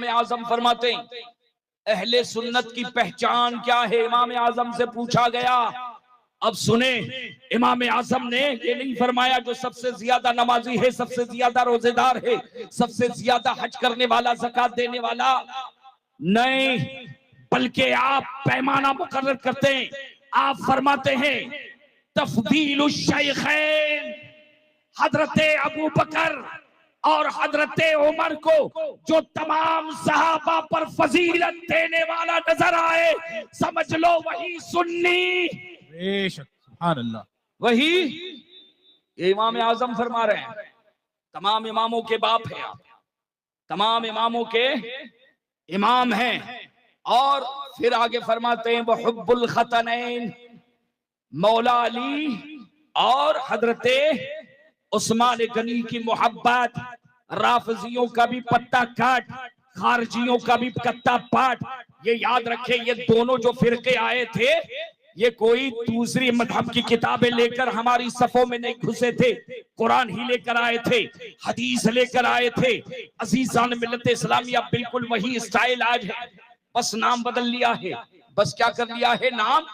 आजम फरमाते हैं अहले सुन्नत की पहचान क्या है। इमाम आजम से पूछा गया। अब सुने, इमाम आजम ने ये नहीं फरमाया जो सबसे ज्यादा नमाजी है, सबसे ज्यादा रोजेदार है, सबसे ज्यादा हज करने वाला, ज़कात देने वाला, नहीं, बल्कि आप पैमाना मुकर्रर करते हैं। आप फरमाते हैं तफदीलुश शैखैन, हजरत अबू बकर और हजरत उमर को जो तमाम सहाबा पर फजीलत देने वाला नजर आए, समझ लो वही सुन्नी, सुभान अल्लाह, वही इमाम आजम फरमा रहे हैं। तमाम इमामों के बाप हैं आप, तमाम इमामों के इमाम हैं। और फिर आगे फरमाते हैं वो हुब्बुल खतनैन, मौला अली और हजरत उस्मान गनी की मोहब्बत, राफजियों का भी पत्ता काट, खारजियों का भी कत्ता पाट। ये याद रखे, ये दोनों जो फिरके आए थे, ये कोई दूसरी मजहब की किताबें लेकर हमारी सफों में नहीं घुसे थे, कुरान ही लेकर आए थे, हदीस लेकर आए थे। अजीजान मिल्लत इस्लामिया बिल्कुल वही स्टाइल आज है, बस नाम बदल लिया है। बस क्या कर लिया है, नाम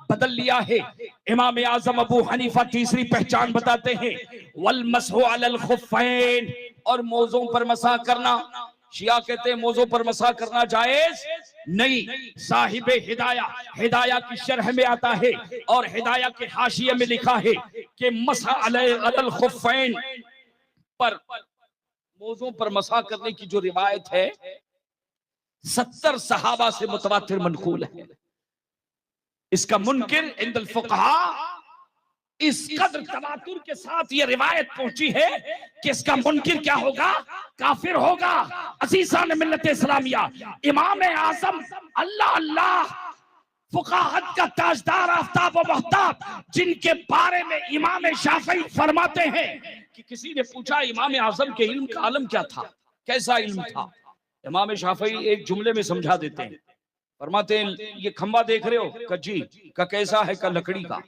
बदल लिया है। इमाम आजम अबू हनीफा तीसरी पहचान बताते हैं वल मसहु अलल खुफ़ैन, और मोज़ों पर मसा करना। शिया कहते हैं मोज़ों पर मसा करना जायज नहीं। साहिब हिदाया, हिदाया की शरह में आता है और हिदाया के हाशिये में लिखा है कि मसा अलल खुफ़ैन पर, मोज़ों पर मसा करने की जो रिवायत है 70 सहाबा से मुतवातिर मनकूल है। इसका मुनकिर इंदल फुक़हा, इस कदर तवातुर के साथ ये रिवायत पहुंची है कि इसका मुनकिर क्या होगा, काफिर होगा। अज़ीज़ान मिल्लत इस्लामिया, इमाम आज़म अल्लाह अल्लाह फुक़ाहत का ताजदार, आफ्ताब व महताब, जिनके बारे में इमाम शाफ़िई फरमाते हैं कि किसी ने पूछा इमाम आज़म के इल्म का आलम क्या था, कैसा इल्म था। इमाम शाफ़िई एक जुमले में समझा देते हैं, फरमाते हैं ये खंबा देख रहे हो, का जी, का कैसा है, का लकड़ी का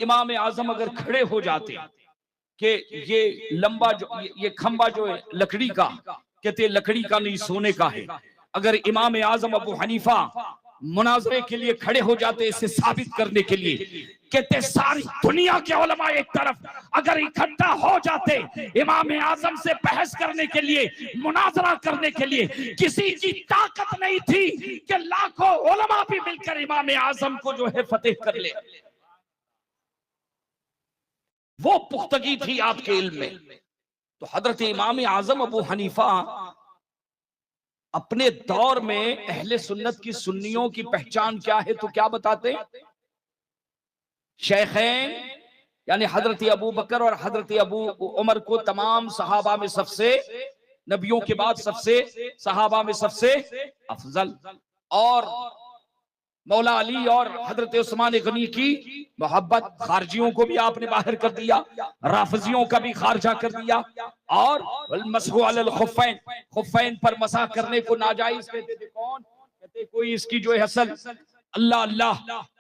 इमाम आजम अगर खड़े हो जाते कि ये लंबा जो ये खंबा जो है लकड़ी का, कहते लकड़ी का नहीं सोने का है। अगर इमाम आजम अबू हनीफा मुनाजरे के लिए खड़े हो जाते इसे साबित करने के लिए, कहते सारी दुनिया के उलमा एक तरफ अगर इकट्ठा हो जाते इमाम आजम से बहस करने के लिए, मुनाजरा करने के लिए, किसी की ताकत नहीं थी कि लाखों उलमा भी मिलकर इमाम आजम को जो है फतेह कर ले। वो पुख्तगी थी आपके इल्म में। तो हजरत इमाम आजम अबू हनीफा अपने दौर में अहले सुन्नत की सुन्नियों की पहचान क्या है, तो क्या बताते हैं, शेखैन यानी हजरत अबू बकर और हजरत अबू उमर को तमाम सहाबा में सबसे, नबियों के बाद सबसे, सहाबा में सबसे अफजल, और मौला अली और हजरत उस्मान गनी की मोहब्बत। खारजियों को भी आपने बाहर कर दिया, राफजियों का भी खारजा कर दिया। और मसहु अलल खुफ़ैन, खुफ़ैन पर मसा करने को नाजायज कहते थे। कौन कहते, कोई इसकी जो है असल, अल्लाह अल्लाह।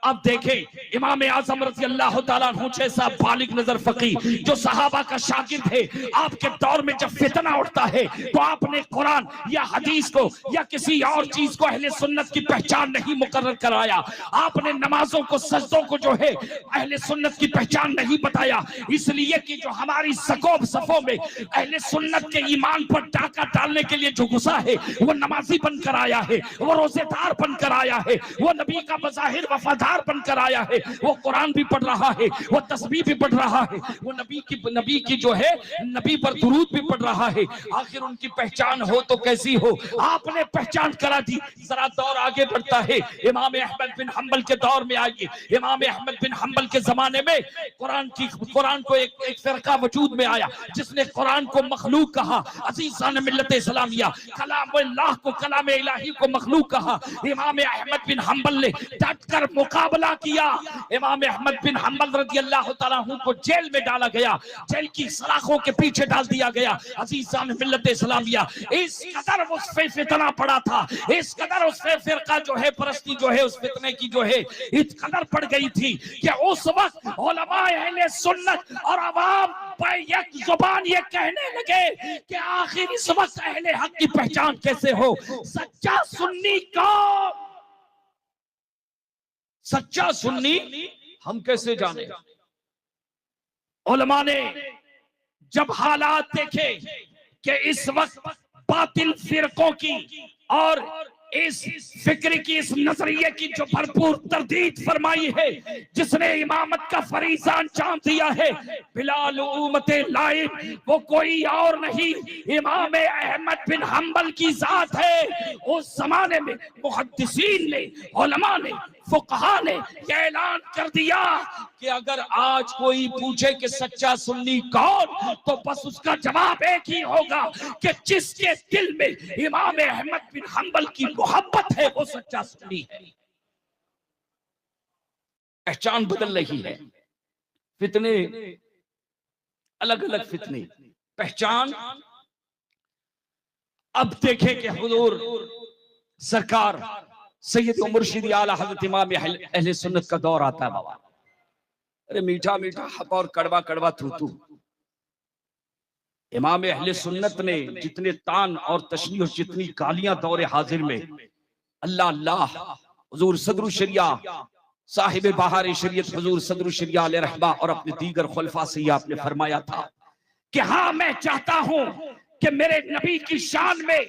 अब देखें इमाम आज़म रज़ी अल्लाह तआला अन्हु जैसा बालिग नजर फकीह जो सहाबा का शागिर्द है, आपके दौर में जब फितना उठता है तो आपने कुरान या हदीस को या किसी और चीज को अहले सुन्नत की पहचान नहीं मुकर्रर कराया। आपने नमाजों को, सजदों को जो है अहले सुन्नत की पहचान नहीं बताया, इसलिए कि जो हमारी सकोब सफों में अहले सुन्नत के ईमान पर डाका डालने के लिए जो घुसा है वो नमाजी बनकर आया है, वो रोजेदार बनकर आया है, वो नबी का बज़ाहिर वफादार बनकर आया है, वो कुरान भी पढ़ रहा है, वो तस्बीह भी पढ़ रहा है, वो नबी की जो है नबी पर दुरूद भी पढ़ रहा है। आखिर उनकी पहचान हो तो कैसी हो, आपने पहचान करा दी। जरा दौर आगे बढ़ता है, इमाम अहमद बिन हंबल के दौर में आइए। इमाम अहमद बिन हंबल के जमाने में कुरान को एक फिरका वजूद में आया जिसने कुरान को मखलूक कहा। अज़ीज़ान मिल्लत इस्लामिया, कलाम अल्लाह को, कलाम इलाही को मखलूक कहा। इमाम अहमद बिन हंबल ने डट कर मुकाबला किया। इमाम अहमद बिन हंबल रदियल्लाहु ताला अन्हु को जेल में डाला गया, जेल की सलाखों के पीछे डाल दिया गया। अजीजान मिल्लत इस्लामिया, इस कदर उस पे फितना पड़ा था, इस कदर उस पे फिरका जो है परस्ती जो है उस फितने की जो है इस कदर पड़ गई थी कि उस वक्त उलमाए अहले सुन्नत और अवाम एक जुबान ये कहने लगे कि आखिर इस वक्त अहले हक की पहचान कैसे हो। सच्चा सुन्नी कौन, सच्चा सुन्नी हम कैसे जाने। उलमा ने जब हालात देखे कि इस वक्त बातिल फिरकों की और इस फिक्र की, इस नजरिए की जो भरपूर तरदीद फरमाई है, जिसने इमामत का फरीज़ा अंजाम दिया है, बिलाल उम्मत लाइब वो कोई और नहीं इमाम अहमद बिन हंबल की जात है। उस जमाने में मुहद्दिसीन ने, उलमा ने, फुकहा ने यह ऐलान कर दिया कि अगर आज कोई पूछे कि सच्चा सुन्नी कौन, तो बस उसका जवाब एक ही होगा कि जिसके दिल में इमाम अहमद बिन हंबल की मोहब्बत है वो सच्चा सुन्नी है। पहचान बदल रही है, फितने अलग अलग फितने, पहचान। अब देखें कि हुजूर सरकार सैयद मुर्शिद आला हज़रत इमाम अहले सुन्नत का दौर आता है बाबा। अरे मीठा मीठा हक और कड़वा कड़वा थूथू। इमाम अहले सुन्नत ने जितने तान और तशनीह और जितनी गालियां दौरे हाजिर में, अल्लाह अल्लाह, हुजूर सदरुल शरिया साहिब बहार शरीयत हुजूर सदरुल शरिया अलैहि रहमा और अपने दीगर खुलफा से आपने फरमाया था कि हाँ मैं चाहता हूं कि मेरे नबी की शान में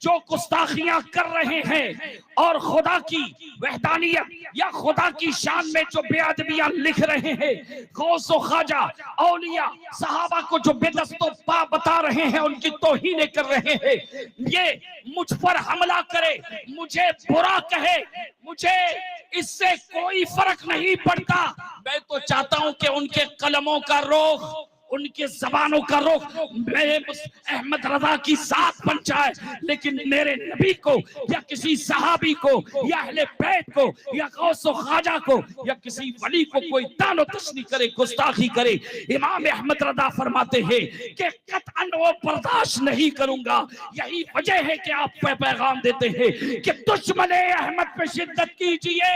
जो गुस्ताखियां कर रहे हैं और खुदा की वहदानियत या खुदा की शान में जो बेअदबियां लिख रहे हैं, गौस व ख्वाजा औलिया सहाबा को जो बेदस्तो पा बता रहे हैं, उनकी तौहीन कर रहे हैं, ये मुझ पर हमला करे, मुझे बुरा कहे, मुझे इससे कोई फर्क नहीं पड़ता। मैं तो चाहता हूं कि उनके कलमों का रुख, उनके जबानों का रुख मेरे अहमद रजा की साथ बन जाए, लेकिन मेरे नबी को या किसी सहाबी को या अहले बैत को या गौस व ख्वाजा को या किसी वली को कोई तानो तशनी करे, गुस्ताखी करे, इमाम अहमद रजा फरमाते हैं कि कतअन वो बर्दाश्त नहीं करूंगा। यही वजह है कि आप पे पैगाम देते हैं कि दुश्मने अहमद पे शिद्दत कीजिए।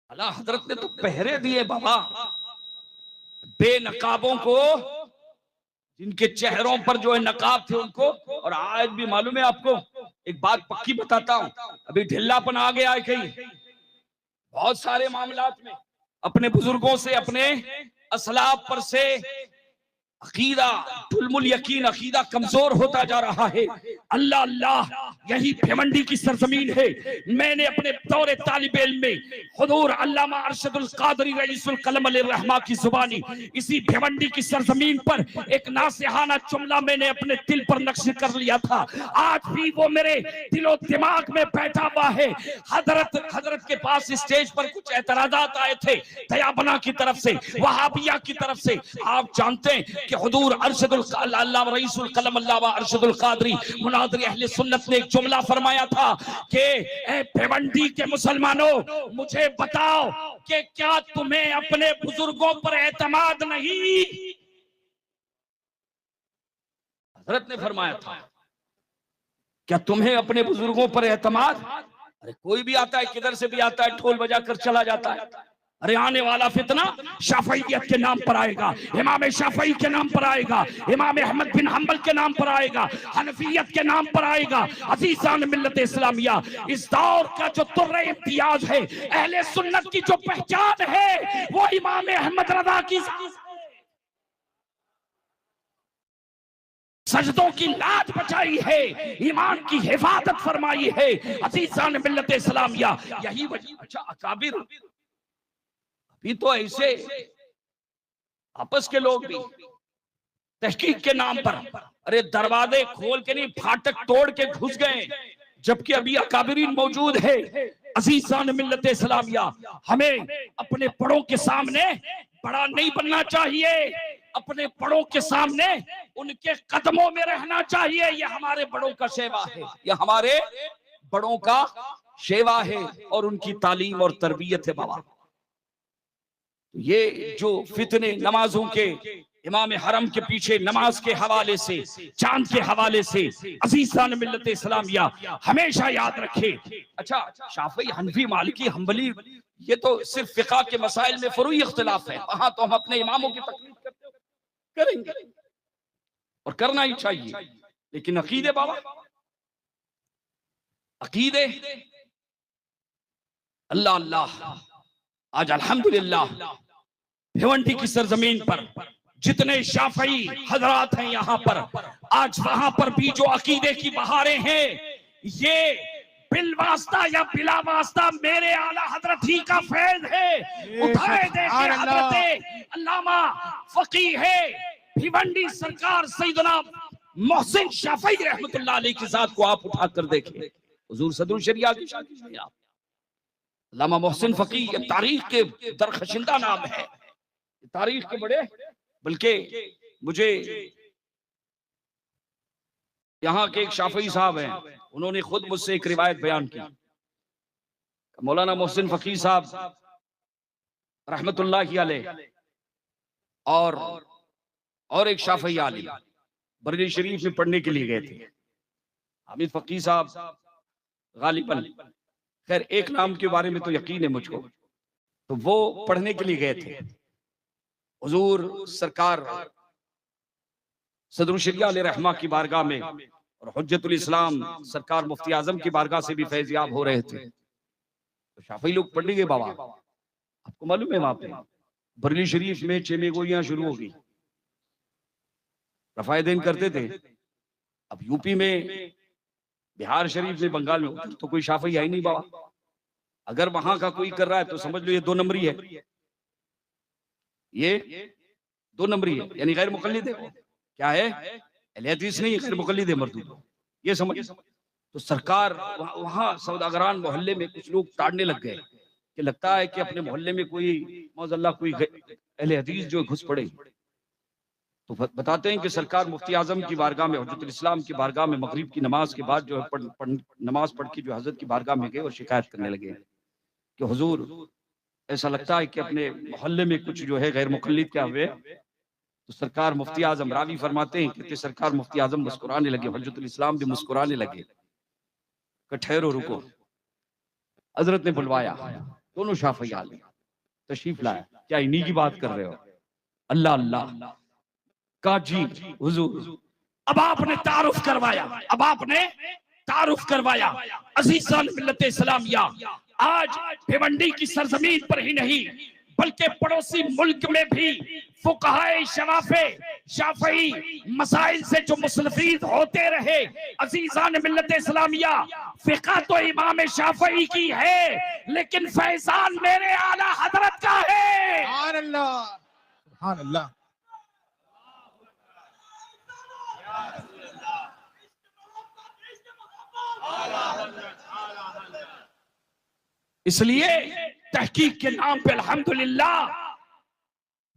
अल्लाह हजरत ने तो पहरे दिए बाबा बेनकाबों को, जिनके चेहरों पर जो है नकाब थे उनको। और आज भी मालूम है आपको, एक बात पक्की बताता हूं, अभी ढिल्लापन आ गया है कहीं बहुत सारे मामलात में, अपने बुजुर्गों से, अपने असलाफ पर से अकीदा तुलमुल यकीन, अकीदा कमजोर होता जा रहा है। अल्लाह अल्लाह, यही भिवंडी की सरजमीन है। मैंने अपने दौरे तालिब इल्म में हुजूर अल्लामा अरशदुल कादरी रईसुल कलम अलैहि रहमा की जुबानी इसी भिवंडी की सरजमीन पर एक नासिहाना जुमला मैंने अपने दिल पर नक्श कर लिया था। आज भी वो मेरे दिलो दिमाग में बैठा हुआ है। हजरत के पास स्टेज पर कुछ एतराजात आए थे दयाबना की तरफ से, वहाबिया की तरफ से। आप जानते हैं हुजूर अरशदुल अल्लामा रईसुल कलम अल्लामा अरशदुल कादरी मुनादिर अहले सुन्नत ने एक जुमला फरमाया था कि ए भिवंडी के मुसलमानों, मुझे बताओ कि क्या तुम्हें अपने बुजुर्गों पर एतमाद नहीं? हजरत ने फरमाया था क्या तुम्हें अपने बुजुर्गों पर एतमाद? अरे कोई भी आता है, किधर से भी आता है, ढोल बजा कर चला जाता है। अरे आने वाला फितना शाफईयत के नाम पर आएगा, इमाम शाफई के नाम पर आएगा, इमाम अहमद बिन हंबल के नाम पर आएगा, हनफियत के नाम पर आएगा। अजीजान मिल्लत इस्लामिया, इस दौर का जो तुर्रे इम्तियाज है, अहले सुन्नत की जो पहचान है, वो इमाम अहमद रजा की सजदों की लाज बचाई है, ईमान की हिफाजत फरमाई है। अजीजान मिल्लत इस्लामिया, यही वजह। अच्छा अकाबिर भी तो ऐसे आपस के लोग भी तहकीक के नाम पर अरे दरवाजे खोल के नहीं, फाटक तोड़ के घुस गए, जबकि अभी अकाबिरीन मौजूद है। अजीजान मिल्लत इस्लामिया, हमें अपने बड़ों के सामने बड़ा नहीं बनना चाहिए, अपने बड़ों के सामने उनके कदमों में रहना चाहिए। यह हमारे बड़ों का सेवा है, यह हमारे बड़ों का शेवा है और उनकी तालीम और तरबियत है बाबा। ये जो फितने नमाजों के, इमाम हरम के पीछे नमाज के हवाले से, चांद के हवाले से, अजीज़ान मिल्लत इस्लामिया हमेशा याद रखे। अच्छा, शाफी, हनफी, मालिकी, हम्बली, ये तो सिर्फ फिक़ह के मसाइल में फरूई इख्तिलाफ है, वहां तो हम अपने इमामों की तकलीफ करते करेंगे और करना ही चाहिए। लेकिन अकीदे बाबा, अकीदे, अल्लाह अल्लाह, आज अल्हम्दुलिल्लाह भिवंडी की सरजमीन पर जितने शाफई हजरात हैं यहाँ पर, आज वहां पर भी जो अकीदे की बहारें हैं, ये बिलवास्ता या बिला वास्ता मेरे आला हजरत ही का फैज है। उठाए देखे हजरत अल्लामा फकीह है भिवंडी सरकार सैयदना मोहसिन शाफई रहमतुल्लाह अलैह की जात को आप उठा कर देखें। हुजूर सदरुल शरिया की शागिर्द हैं आप। अल्लामा मोहसिन फकीह तारीख के दरखशिंदा नाम है, तारीख के बड़े, बल्कि मुझे यहाँ के एक शाफई साहब हैं, उन्होंने खुद मुझसे एक रिवायत बयान की। मौलाना मोहसिन फकीह साहब रहमतुल्लाह अलैह और एक शाफई आलिम बरेली शरीफ में पढ़ने के लिए गए थे। हामिद फकीह साहब गालिबन, खैर एक नाम के बारे में तो यकीन है मुझको, तो वो पढ़ने के लिए गए थे। हुजूर सरकार सदरुल शरिया अलैहि रहमा की बारगाह में और हुज्जतुल इस्लाम सरकार मुफ्ती आजम की बारगाह से भी फैज़याब हो रहे थे। तो शाफी लोग पढ़ने गए बाबा। आपको मालूम है वहां पे बरेली शरीफ में चेमे गोलियां शुरू हो गई, रफ़ाएदैन करते थे। अब यूपी में, बिहार शरीफ में, बंगाल में तो कोई शाफी है ही नहीं बाबा। अगर वहां का कोई कर रहा है तो समझ लो ये 2 नंबरी है, ये 2 नंबरी है, यानी गैर मुक़ल्लिद है। क्या है? अहले हदीस नहीं, गैर मुक़ल्लिद है मरदूद, ये समझ। तो सरकार वहां सौदागरान मोहल्ले में कुछ लोग ताड़ने लग गए कि लगता है कि अपने मोहल्ले में कोई मौज़ल्ला कोई अहले हदीस जो घुस पड़े। तो बताते हैं कि सरकार मुफ्ती आजम की बारगाह में, हुज्जतुल इस्लाम की बारगाह में मगरिब की नमाज के बाद जो है नमाज पढ़ के जो हजरत की बारगाह में गए और शिकायत करने लगे कि हुजूर ऐसा लगता है कि अपने मोहल्ले में कुछ जो है गैर मुक़ल्लिद क्या हुए। तो सरकार मुफ्ती आजम, रावी फरमाते हैं कि सरकार मुफ्ती आजम मुस्कुराने लगे, हुज्जतुल इस्लाम भी मुस्कुराने लगे। ठहरो, रुको। हजरत ने बुलवाया, दोनों शाफी आलिम तशरीफ लाया। क्या इन्हीं की बात कर रहे हो? अल्लाह अल्लाह का जी हुजूर, अब आपने तारुफ करवाया, अब आपने तारुफ करवाया। अज़ीज़ान मिल्लत इस्लामिया, आज भिवंडी की सरजमीन पर ही नहीं बल्कि पड़ोसी मुल्क में भी फुक़हाए शाफ़ई मसाइल से जो मुस्तफ़ीद होते रहे। अज़ीज़ान मिल्लत इस्लामिया, फ़िक़ह तो इमाम शाफ़ई की है, लेकिन फैज़ान मेरे आला हज़रत का है। सुभान अल्लाह, सुभान अल्लाह। इसलिए तहकीक के नाम पे अल्हम्दुलिल्लाह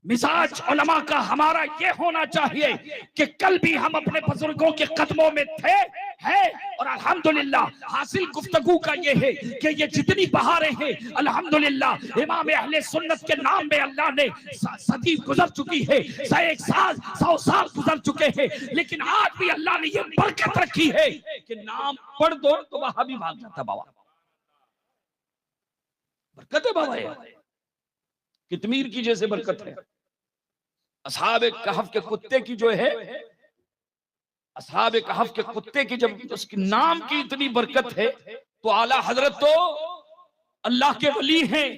मिजाज उलमा का हमारा ये होना चाहिए कि कल भी हम अपने बुजुर्गों के कदमों में थे, हैं, और अल्हम्दुलिल्लाह हासिल गुफ्तगू का ये है कि ये जितनी बहारें हैं अल्हम्दुलिल्लाह इमाम अहले सुन्नत के नाम में अल्लाह ने सदी गुजर चुकी है, 100 साल गुजर चुके हैं, लेकिन आज भी अल्लाह ने ये बरकत रखी है कि नाम पढ़ दो तो वहां भी भाग जाता बाबा। बरकत है बाबा, ये कितमीर की जैसे बरकत है। असहाबे कहफ के कुत्ते की जो है, असहाबे कहफ के कुत्ते की जब उसके नाम की इतनी बरकत है तो आला हजरत तो अल्लाह के वली हैं,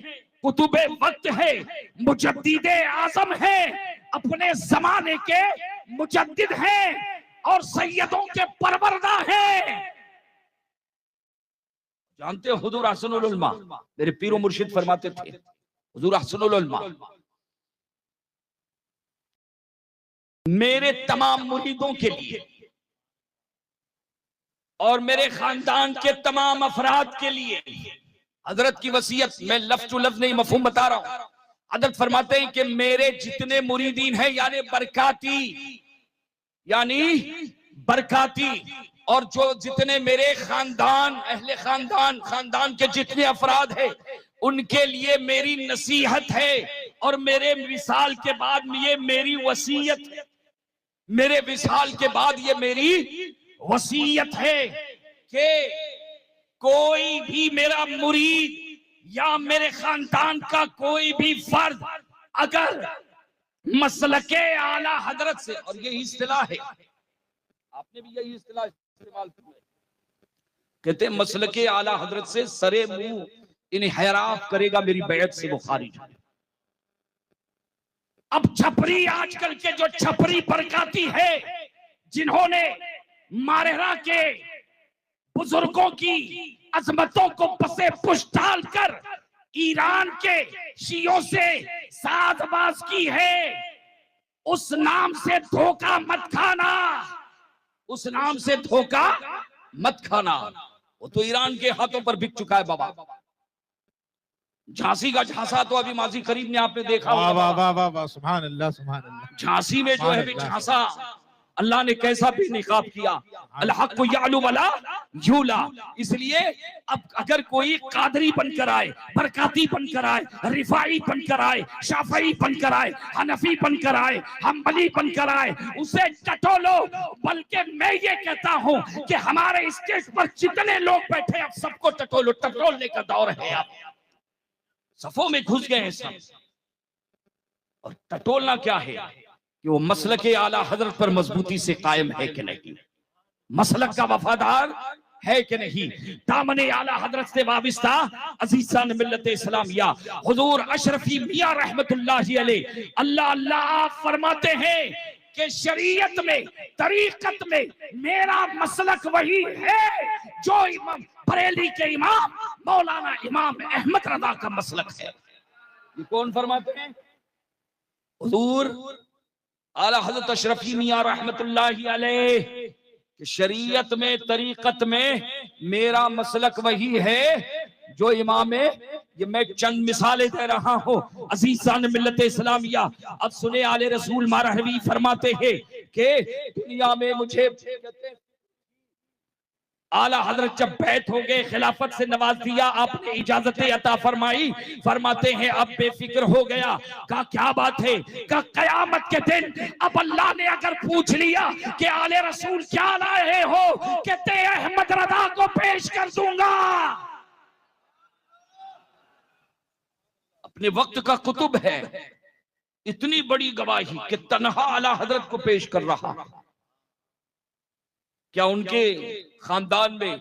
कुतुबे वक्त है, मुजद्दिदे आजम है, अपने जमाने के मुजद्दिद हैं और सैयदों के परवरदा हैं। जानते हो हुजूर अहसनुल उलमा, मेरे पीरो मुर्शिद फरमाते थे, हुजूर अहसनुल उलमा मेरे तमाम मुरीदों के लिए और मेरे खानदान के तमाम अफराद के लिए हजरत की वसीयत, मैं लफ्ज टू लफ्ज नहीं मफहूम बता रहा हूं। हजरत फरमाते हैं कि मेरे जितने मुरीदीन हैं यानी बरकाती और जो जितने मेरे खानदान, अहले खानदान, खानदान के जितने अफराद हैं, उनके लिए मेरी नसीहत है और मेरे विसाल के बाद ये मेरी वसीयत है। मेरे विसाल के बाद ये मेरी वसीयत है कि कोई भी मेरा मुरीद या मेरे खानदान का कोई भी फर्द अगर मसलके आला हजरत से, और ये इस्तिलाह है, आपने भी यही इस्तिलाह इस्तेमाल की है, कहते हैं मसलके आला हजरत से सरे मुंह इन्हिराफ करेगा मेरी बैत से वो खारिज है। अब छपरी, आजकल के जो छपरी बरकाती है, जिन्होंने मारेरा के बुजुर्गों की अजमतों को पसे पुष्ट डालकर ईरान के शियों से साजबाज की है, उस नाम से धोखा मत खाना, उस नाम से धोखा मत खाना। वो तो ईरान के हाथों पर बिक चुका है बाबा। झांसी का झांसा तो अभी माजी करीब में आपने देखा वाह वाह वाह वाह वाह, सुभान अल्लाह सुभान अल्लाह। झांसी में जो है भी झांसा, अल्लाह ने कैसा भी निकाब किया, अल्हक को यालू वाला यूला। इसलिए अब अगर कोई कादरी बनकर आए, बरकाती बनकर आए, रिफाई बनकर आए, शाफई बनकर आए, हनफी बनकर आए, हम्बली बनकर आए, उसे टटोलो। बल्कि मैं ये कहता हूं कि हमारे स्टेज पर जितने लोग बैठे अब सबको टटोलो, टटोलने का दौर है। अब सफों में घुस गए हैं सब। और टटोलना क्या है कि वो मसलक आला हजरत पर मजबूती से कायम है कि नहीं, मसलक का वफादार है कि नहीं, दामने आला हजरत से वाबिस्ता अजीजान मिल्लत इस्लामिया हुजूर अशरफी मियां रहमतुल्लाहि अलैह। अल्लाह अल्लाह आप फरमाते हैं कि शरीयत में, तरीकत में मेरा मसलक वही है जो इमाम बरेली के इमाम मौलाना इमाम अहमद रजा का मसलक है। ये कौन फरमाते हैं? हुजूर आला हजरत अशरफी मियां रहमतुल्लाहि अलैह कि शरीयत में, तरीकत में मेरा मसलक वही है जो इमाम, ये मैं चंद मिसालें दे रहा हूं अजीजान मिल्लत इस्लामिया। अब सुने, आले रसूल मारहवी फरमाते हैं कि दुनिया में मुझे आला हजरत जब बैत हो गए, खिलाफत से नवाज दिया, आपने इजाजत अता फरमाई, फरमाते हैं अब बेफिक्र हो गया। का क्या बात है? का कयामत के दिन अब अल्लाह ने अगर पूछ लिया कि आले रसूल क्या लाए हो, कहते अहमद रजा को पेश कर दूंगा। अपने वक्त का कुतुब है, इतनी बड़ी गवाही कि तन्हा आला हजरत को पेश कर रहा। क्या उनके खानदान में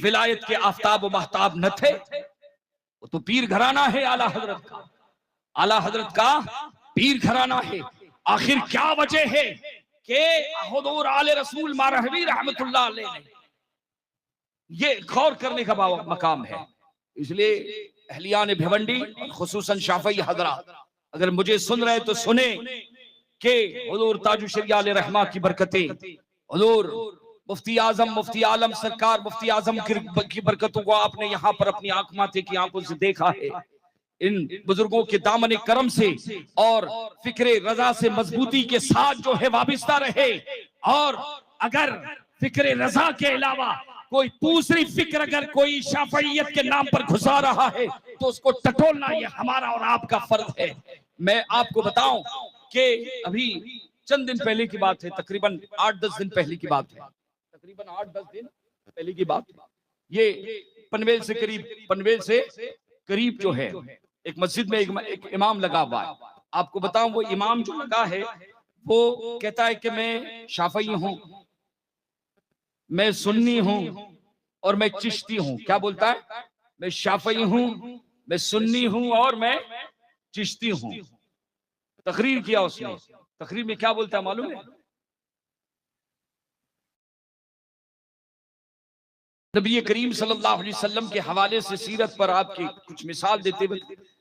विलायत के आफ्ताब व महताब न थे? वो तो पीर घराना है आला हजरत का, आला हजरत का पीर घराना है। आखिर क्या वजह है कि हुजूर आले रसूल मारहवी रहमतुल्लाह अलैह ने, ये गौर करने का मकाम है। इसलिए अहलियान भिवंडी, खुसूसन शाफई हजरात अगर मुझे सुन रहे तो सुने कि हुजूर ताजु शरिया आले रहमा की बरकतें, हुजूर मुफ्ती आजम, मुफ्ती आलम सरकार मुफ्ती आजम की बरकतों को आपने यहाँ पर अपनी आंख माथे की आंखों से देखा है। इन बुजुर्गों के दामन करम से और फिक्रे रजा से मजबूती के साथ जो है वाबिस्ता रहे। और अगर फिक्रे रजा के अलावा कोई दूसरी फिक्र अगर कोई शाफियत के नाम पर घुसा रहा है तो उसको टटोलना ये हमारा और आपका फर्ज है। मैं आपको बताऊं कि अभी चंद दिन पहले की बात है, तकरीबन 8-10 दिन पहले की बात है, तकरीबन 8-10 दिन पहले की बात। ये पनवेल से करीब जो है एक मस्जिद में एक इमाम लगा हुआ है। आपको बताऊं वो इमाम जो लगा है वो कहता है कि मैं शाफई हूं, मैं सुन्नी हूं और मैं चिश्ती हूं। क्या बोलता है? मैं शाफई हूं, मैं सुन्नी हूं और मैं चिश्ती हूं। तकरीर किया उसने। तकरीर में क्या बोलता है मालूम है? नबी करीम सल्लल्लाहु अलैहि वसल्लम के हवाले से सीरत पर आपकी कुछ मिसाल देते हुए,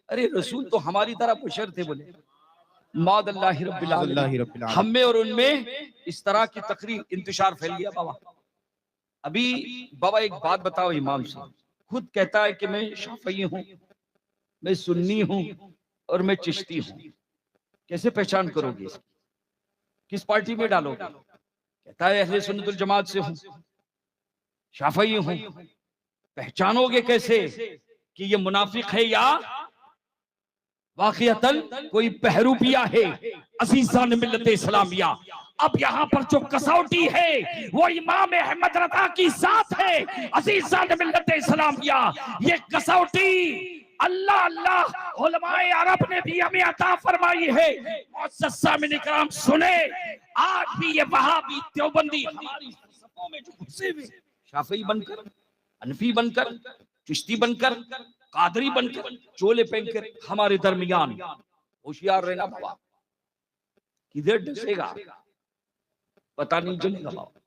अरे रसूल तो हमारी तरह बशर थे। बोले मादल्लाहि रब्बिल आलमीन, हम में और उनमें इस तरह की तकरीर इंतशार फैल गया। बाबा अभी बाबा एक बात बताओ, इमाम साहब खुद कहता है कि मैं शाफई हूं, मैं सुन्नी हूं और मैं चिश्ती हूं। कैसे पहचान करोगे? किस पार्टी में डालोगे? कहता है अहले सुन्नतुल जमात से हूं, शाफई हूं। पहचानोगे कैसे कि ये मुनाफिक है या वाक़ियतन कोई बहरूपिया है? अज़ीज़ान मिल्लत इस्लामिया, अब यहाँ पर जो कसौटी है वो इमाम अहमद रज़ा की साथ है। अज़ीज़ान मिल्लत इस्लामिया, ये कसौटी अल्लाह अल्लाह उलमाए अरब ने भी हमें अता फरमाई है। मुअज़्ज़ज़ सामिन इकराम सुने, आज भी ये वहाबी देवबंदी हमारी सफ़ों में जो घुसे हुए, शाफी बनकर, हनफी बनकर, चिश्ती बनकर, कादरी बनकर, चोले पहनकर हमारे दरमियान, होशियार रहना बाबा, किधर डसेगा पता नहीं चलेगा बाबा।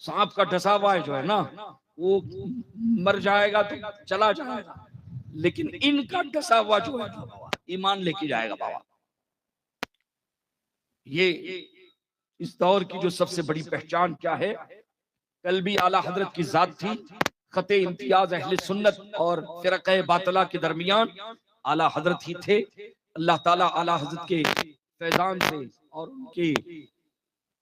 सांप का डसा हुआ है जो है ना, वो मर जाएगा तो चला जाएगा, लेकिन इनका डसा हुआ जो है ना बाबा, ईमान लेके जाएगा बाबा। ये इस दौर की जो सबसे बड़ी पहचान क्या है? कल भी आला हजरत की जात थी, खते इम्तियाज अहले सुन्नत और फिरक़े बातिला के दरमियान आला हजरत ही थे। अल्लाह ताला आला हजरत के फैजान से और उनके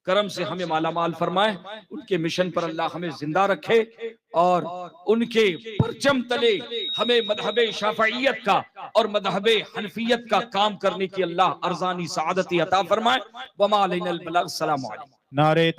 करम से हमें मालामाल फरमाए, उनके मिशन पर अल्लाह हमें जिंदा रखे और उनके परचम तले हमें मज़हबे शाफ़इयत का और मज़हबे हनफियत का काम करने की अल्लाह अर्ज़ानी सआदत अता फरमाए। वमा अलैनल बलाग। अस्सलामु अलैकुम। नारे